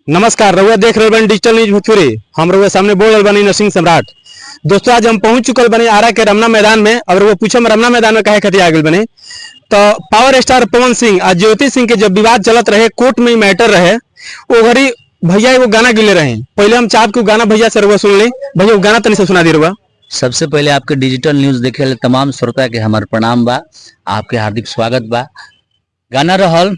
नमस्कार, रउआ देख रहे बनी डिजिटल न्यूज भोजपुरी। हम रउआ सामने बोल रहे बनी नरसिंह सम्राट। दोस्तों, आज हम पहुंच चुकल बनी आरा के रमना मैदान में। अब वो पूछे रमना मैदान में काहे खातिर आ गए बने, तो पावर स्टार पवन सिंह और ज्योति सिंह के जब विवाद चलत रहे, कोर्ट में मैटर रहे, वो घड़ी भैया एगो गाना गिले रहे। पहले हम चाहत को गाना भैया से रउआ सुन ली। भैया वो गाना तनी से सुना दी रउआ। सबसे पहले आपके डिजिटल न्यूज देखे ले तमाम श्रोता के हमार प्रणाम बा, आपके हार्दिक स्वागत बा। गाना रहल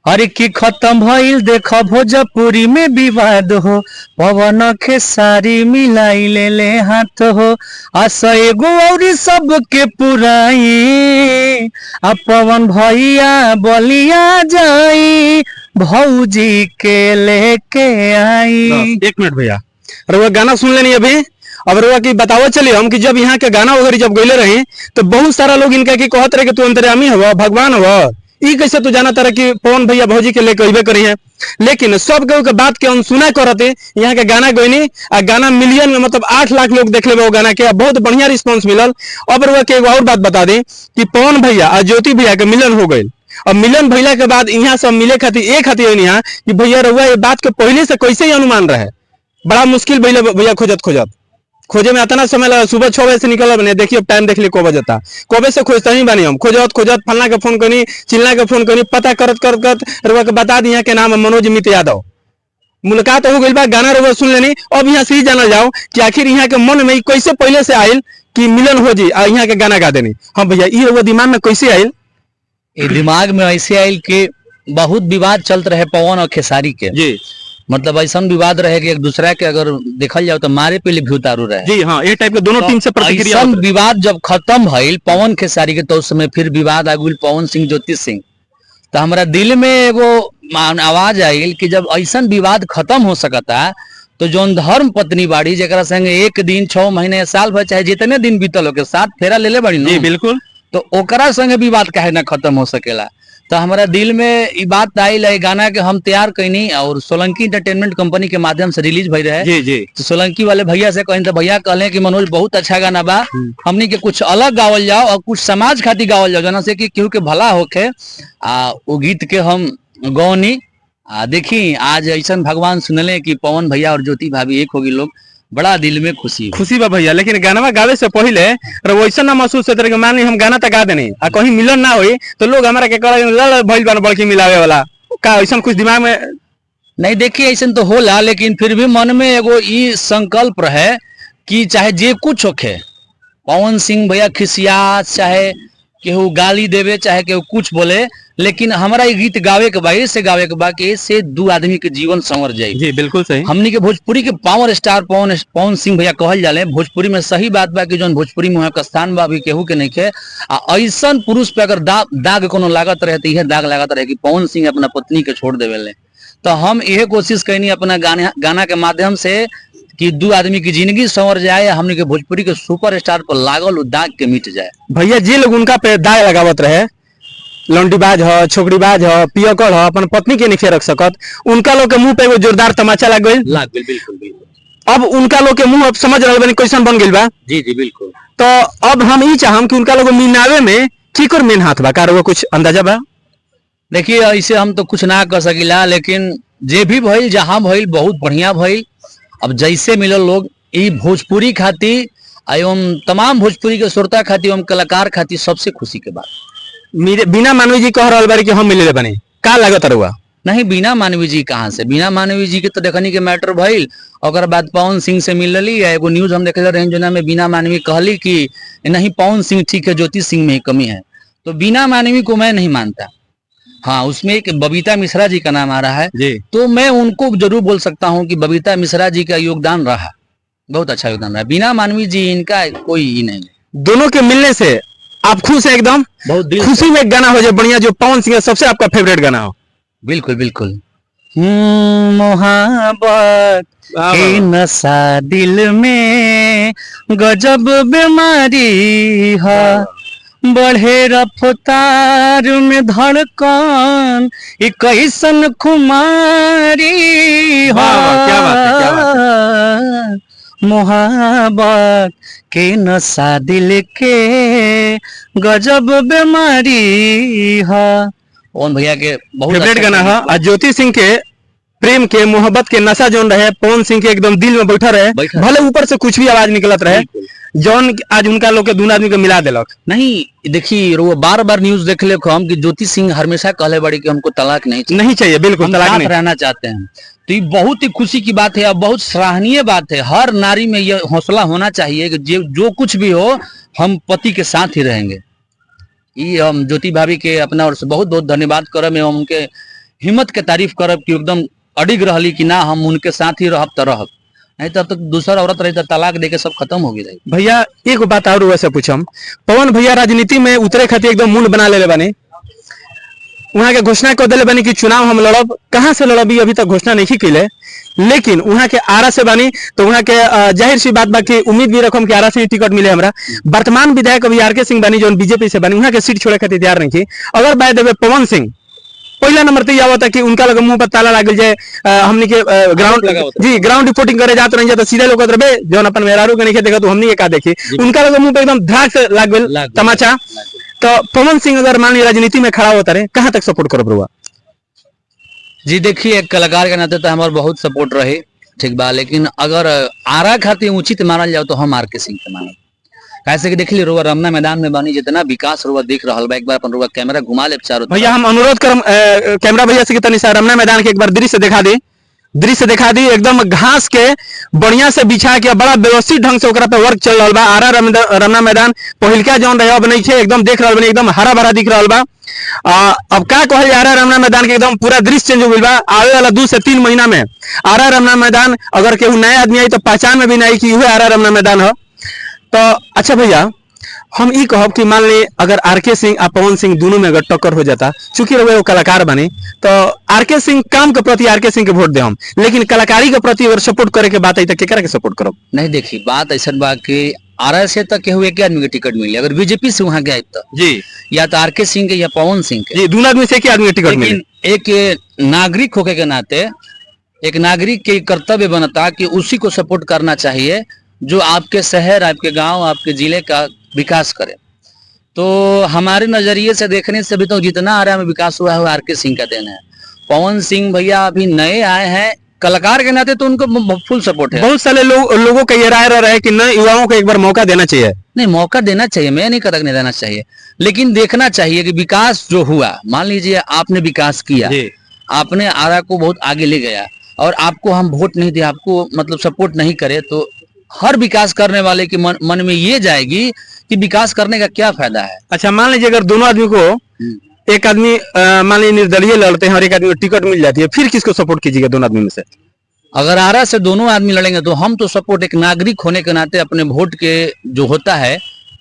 अरे की खत्म भइल देख भोजपुरी में विवाद हो, पवन खेसारी मिलाई ले हाथ हो, आशा एगो और सबके पुराई, आ पवन भैया बलिया जाई, भौजी के लेके आई। एक मिनट भैया, रउआ गाना सुन लेनी अभी। अब रउआ की बताओ चलिए हम कि जब यहाँ के गाना वगैरह जब गईले रहे तो बहुत सारा लोग इनका की कहत रहे कि तू अंतर्यामी हवा, भगवान हवा, ई कैसे तू जाना तरह कि पवन भैया भौजी के लेके अबे करी है। लेकिन सब के बात के अनसुना करते यहाँ के गाना गईनी आ गाना मिलियन में मतलब 8 लाख लोग देख ले वो गाना के, बहुत बढ़िया रिस्पांस मिलल। अब रउआ के एगो और बात बता दें कि पवन भैया और ज्योति भैया के मिलन हो गई। अब मिलन भैया के बाद यहाँ सब मिले खातिर एक खातिर यहाँ कि भैया रउआ ये बात के पहले से कैसे ही अनुमान रहे। बड़ा मुश्किल भैया खोजत खोजे में इतना समय लगा। सुबह 6 बजे से निकल बने, देखिए अब टाइम देख लिये को बजता, कबे से खोजता ही बानी हम, खोजत फलना के फोन करनी, चिल्ला के फोन करनी, पता करत रउआ के बता दी के नाम मनोज मित यादव। मुलाकात हो गई बा, गाना रउआ सुन लेनी। अब यहाँ से ही जानल जाओ कि आखिर यहाँ के मन में कैसे पहले से आयल कि मिलन हो जी और यहाँ के गाना गा देनी। हाँ भैया, ये रउआ दिमाग में कैसे आयल? ये दिमाग में ऐसे आयल कि बहुत विवाद चलत रहे पवन और खेसारी के जी। मतलब ऐसा विवाद रहे कि एक दूसरा के अगर देखल जाओ तो मारे पे भी उतारू रहे जी। हाँ, ये टाइप के दोनों टीम से प्रतिक्रिया। विवाद जब खत्म भइल पवन खेसारी के, तो उस समय फिर विवाद आ गई पवन सिंह ज्योति सिंह। तो हमारा दिल में एगो आवाज आयल कि जब ऐसा विवाद खत्म हो सकता तो जौन धर्म पत्नी बाड़ी जरा संगे 1 दिन 6 महीने साल भर चाहे जितने दिन बीतल हो के साथ फेरा ले ले बड़ी। बिल्कुल। तो ओकरा संगे विवाद काहे ना खत्म हो सकेला। तो हमारा दिल में ये बात आयल है, गाना के हम तैयार कैनी और सोलंकी एंटरटेनमेंट कंपनी के माध्यम से रिलीज भई रहे जी जी। तो सोलंकी वाले भैया से कहीं तो भैया कहले कि मनोज बहुत अच्छा गाना बा, हमनी के कुछ अलग गावल जाओ और कुछ समाज खातिर गावल जाओ, जना से कि केहू के भला होके। वो गीत के हम गौनी देखी आज ऐसा भगवान सुनले कि पवन भैया और ज्योति भाभी एक होगी, लोग बड़ा दिल में खुशी बा भैया। लेकिन गाना गावे से पहले वैसा ना महसूस होता कि मान ली हम गाना तक गा देनी आ कहीं मिलन ना हुई तो लोग हमारा के भइल बन बड़की मिलावे वाला का ऐसा कुछ दिमाग में नहीं। देखिए ऐसा तो होला, लेकिन फिर भी मन में एगो ई संकल्प रहे कि चाहे जे कुछ होखे, पवन सिंह भैया खिसिया चाहे केहू गाली देवे चाहे केहू कुछ बोले, लेकिन हमारा ये गीत गावे के बा, से गावे के बा कि इससे 2 आदमी के जीवन संवर जाए। जी बिल्कुल सही। हमनी के भोजपुरी के पावर स्टार पवन सिंह भैया कहल जाले। भोजपुरी में सही बात बा कि जौन भोजपुरी में का स्थान बा अभी केहू के नहीं खे। ऐसा पुरुष पे अगर दाग कोनो लागत रहे तो यह दाग लागत रहे कि पवन सिंह अपना पत्नी के छोड़ देवे। तो हम यह कोशिश कैनी अपना गाना के माध्यम से कि 2 आदमी की जिंदगी संवर जाए, हमने के भोजपुरी के सुपर स्टार पर लागल दाग के मिट जाए। भैया जी लोग उनका पे दाग लगावत रहे, लौंडीबाज हो, छोकरीबाज हो, पियकर हो, अपन पत्नी के नहीं रख सकत, उनका लोग के मुंह पे एगो जोरदार तमाचा लग गई। बिल्कुल। अब उनका लोग के मुंह अब समझ रहे बनी कैसन बन गई बा। जी जी बिल्कुल। तो अब हम ये चाहम कि उनका लोग मिनावे में ठीक मेन हाथ बा, कार कुछ अंदाजा बा? देखिए ऐसे हम तो कुछ ना कर सकिला, लेकिन जे भी भइल जहां भइल बहुत बढ़िया भइल। अब जैसे मिलल लोग ई भोजपुरी खातिर एवं तमाम भोजपुरी के श्रोता खातिर एवं कलाकार खातिर सबसे खुशी के बात। बिना मानवी जी कह रहा बारी कि हम मिले बने का लागत रुआ? नहीं, बिना मानवी जी कहाँ से? बिना मानवी जी के तो देखनी के मैटर भइल। और बाद पवन सिंह से मिल ली एगो न्यूज हम देखले रहे जोना में बिना मानवी कहली कि नहीं पवन सिंह ठीक है, ज्योति सिंह में ही कमी है। तो बिना मानवी को मैं नहीं मानता। हाँ, उसमें एक बबीता मिश्रा जी का नाम आ रहा है जी। तो मैं उनको जरूर बोल सकता हूँ कि बबीता मिश्रा जी का योगदान रहा, बहुत अच्छा योगदान रहा। बिना मानवी जी इनका कोई ही नहीं। दोनों के मिलने से आप खुश है एकदम? बहुत खुशी में एक गाना हो जाए बढ़िया जो पवन सिंह सबसे आपका फेवरेट गाना हो। बिल्कुल। मोहब्बत के नशा दिल में गजब बीमारी है, बढ़े रफ्तार में धड़कन कैसन खुमारी है। मोहब्बत के नशा दिल के गजब बीमारी है। पवन भैया के बहुत फेवरेट गाना है। ज्योति सिंह के प्रेम के मोहब्बत के नशा जौन रहे पवन सिंह के एकदम दिल में बैठा रहे, भले ऊपर से कुछ भी आवाज निकलत रहे, जौन आज उनका लोग के दोनों आदमी को मिला दिलक। नहीं देखिए, वो बार बार न्यूज देख ले हम कि ज्योति सिंह हमेशा कहले बड़ी कि हमको तलाक नहीं चाहिए, बिल्कुल हम तलाक साथ नहीं रहना चाहते हैं। तो ये बहुत ही खुशी की बात है और बहुत सराहनीय बात है। हर नारी में यह हौसला होना चाहिए कि जो कुछ भी हो हम पति के साथ ही रहेंगे। ये हम ज्योति भाभी के अपना ओर से बहुत बहुत धन्यवाद करब एवं उनके हिम्मत के तारीफ करब कि एकदम अडिग रहली कि ना हम उनके साथ ही रहब तो रहब, नहीं तब तक दूसरा औरत रही तो तलाक देके सब खत्म हो गई। भैया एक बात और वैसे पूछम, पवन भैया राजनीति में उतरे खातिर एकदम मूड बना ले बने, वहां के घोषणा कर दिले बनी कि चुनाव हम लड़ब, कहां से लड़ब अभी तक घोषणा नहीं कैले, लेकिन वहां के आरा से बनी तो वहां के जाहिर सी बात बा कि उम्मीद भी रखम कि आरा से ही टिकट मिले हमरा। वर्तमान विधायक अभी आर के सिंह बनी जो बीजेपी से बनी, वहां के सीट छोड़े खातिर तैयार नहीं थी। अगर बाय देवे पवन सिंह पहला नंबर तो यह होता कि उनका लगे मुंह पर ताला लग जाए, हमने के ग्राउंड रिपोर्टिंग करे जाते रह जाता सीधे लोग रहे जो अपन मेहरारू के नहीं देखा तो हमने का देखी, उनका लगे मुंह पे एकदम धाक से लग गई तमाचा। तो पवन सिंह अगर मान ली राजनीति में खड़ा होता रहे, कहां तक सपोर्ट करो बरुआ? जी देखिए, एक कलाकार के नाते तो हमारे बहुत सपोर्ट रहे, ठीक बा, लेकिन अगर आरा खातिर उचित मानल जाओ तो हम आर के सिंह के मानब। कैसे कि देख ली रुआ रमना मैदान में बनी जितना विकास रुआ देख रहा बा, एक बार अपन रुआ कैमरा घुमा ले चारों तरफ। भैया हम अनुरोध करम कैमरा भैया से कि तनी सा रमना मैदान के एक बार दृश्य दिखा दी एकदम घास के बढ़िया से बिछा के बड़ा व्यवस्थित ढंग से ओकरा पे वर्क चल रहा बा। आरा रमना मैदान पहिलका जौन रहे अब नहीं थे, एकदम देख रहा बनी एकदम हरा भरा दिख रहा बा। अब का कहल जा रहा है रमना मैदान के एकदम पूरा दृश्य चेंज हो गई बा। आवे वाला 2 से 3 महीना में आरा रमना मैदान अगर केहू नया आदमी आई तो पहचान में भी नहीं कि यह आरा रमना मैदान है। तो अच्छा भैया हम ये कहब कि मान ली अगर आर के सिंह और पवन सिंह दोनों में अगर टक्कर हो जाता, चूंकि वो कलाकार बने तो आर के सिंह काम के प्रति आर के सिंह के वोट दे हम, लेकिन कलाकारी के प्रति अगर सपोर्ट करे के बात आई तो केकरा के सपोर्ट करब? नहीं देखिए, बात ऐसा बा कि आर से तक केहू एक आदमी के टिकट मिले, अगर बीजेपी से वहां गए तो जी या तो आर के सिंह के या पवन सिंह के, जी दोनों आदमी से एक आदमी के टिकट मिले। एक नागरिक होके के नाते एक नागरिक के कर्तव्य बनता कि उसी को सपोर्ट करना चाहिए जो आपके शहर, आपके गांव, आपके जिले का विकास करे। तो हमारे नजरिए से देखने से भी तो जितना आरा में विकास हुआ है आर के सिंह का देना है। पवन सिंह भैया अभी नए आए हैं, कलाकार के नाते तो उनको फुल सपोर्ट है। बहुत सारे लोगों का ये राय रहा है कि नए युवाओं को एक बार मौका देना चाहिए। नहीं, मौका देना चाहिए, मैं नहीं कहता नहीं देना चाहिए, लेकिन देखना चाहिए कि विकास जो हुआ, मान लीजिए आपने विकास किया, आपने आरा को बहुत आगे ले गया और आपको हम वोट नहीं दिया, आपको मतलब सपोर्ट नहीं करे, तो हर विकास करने वाले के मन में ये जाएगी कि विकास करने का क्या फायदा है। अच्छा मान लीजिए अगर दोनों आदमी को, एक आदमी मान लीजिए निर्दलीय लड़ते हैं और एक आदमी को टिकट मिल जाती है, फिर किसको सपोर्ट कीजिएगा दोनों आदमी में से? अगर आरा से दोनों आदमी लड़ेंगे तो हम तो सपोर्ट एक नागरिक होने के नाते अपने वोट के जो होता है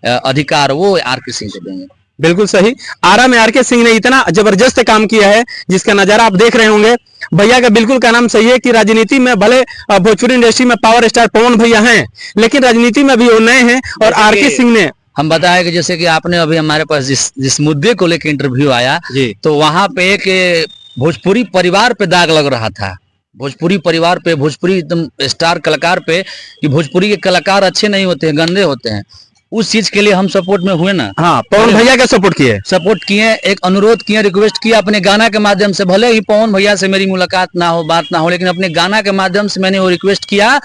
अधिकार वो आर के सिंह को देंगे। बिल्कुल सही। आरा में आर के सिंह ने इतना जबरदस्त काम किया है जिसका नजारा आप देख रहे होंगे। भैया का बिल्कुल का नाम सही है कि राजनीति में भले भोजपुरी इंडस्ट्री में पावर स्टार पवन भैया हैं, लेकिन राजनीति में भी वो नए हैं और आर के सिंह ने हम बताया कि जैसे कि आपने अभी हमारे पास जिस मुद्दे को लेकर इंटरव्यू आया तो वहां पे एक भोजपुरी परिवार पे दाग लग रहा था, भोजपुरी परिवार पे, भोजपुरी एकदम स्टार कलाकार पे, कि भोजपुरी के कलाकार अच्छे नहीं होते हैं, गंदे होते हैं। उस चीज के लिए हम सपोर्ट में हुए ना। हाँ, पवन भैया का सपोर्ट किए, एक अनुरोध किए, रिक्वेस्ट किया अपने गाना के माध्यम से। भले ही पवन भैया से मेरी मुलाकात ना हो, बात ना हो, लेकिन अपने गाना के माध्यम से मैंने वो रिक्वेस्ट किया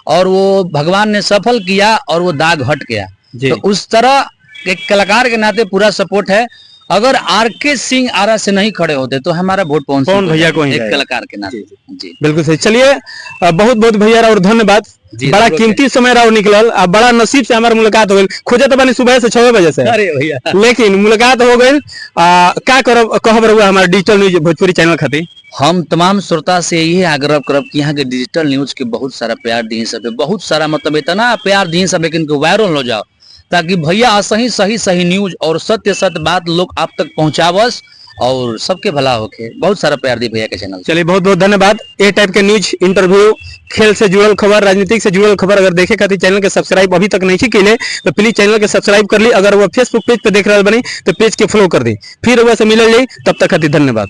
और वो भगवान ने सफल किया और वो दाग हट गया। तो उस तरह एक कलाकार के नाते पूरा सपोर्ट है। अगर आर के सिंह आरा से नहीं खड़े होते तो हमारा वोट पवन भैया को ही एक कलाकार के नाते। जी बिल्कुल सही। चलिए बहुत बहुत भैया और धन्यवाद, बड़ा कीमती समय रहा निकलल, बड़ा नसीब से हमारी मुलाकात हो गई। खोजे तो बनी सुबह से 6 बजे से, अरे भैया, लेकिन मुलाकात हो गई। क्या कहब रहुआ हमारे डिजिटल न्यूज भोजपुरी चैनल खातिर? हम तमाम श्रोता से यही आग्रह करब कि यहाँ के डिजिटल न्यूज के बहुत सारा प्यार दी सब, बहुत सारा मतलब इतना प्यार दी सब, लेकिन वायरल हो जाओ ताकि भैया सही न्यूज और सत्य बात लोग आप तक पहुंचावस और सबके भला होके। बहुत सारा प्यार दी भैया के चैनल। चलिए बहुत बहुत धन्यवाद। ये टाइप के न्यूज, इंटरव्यू, खेल से जुड़ल खबर, राजनीतिक से जुड़ल खबर अगर देखे खातिर चैनल के सब्सक्राइब अभी तक नहीं किए तो प्लीज चैनल के सब्सक्राइब कर ली। अगर वो फेसबुक पेज पे देख रहा बनी तो पेज के फॉलो कर दी। फिर वह से मिल जाए, तब तक खातिर धन्यवाद।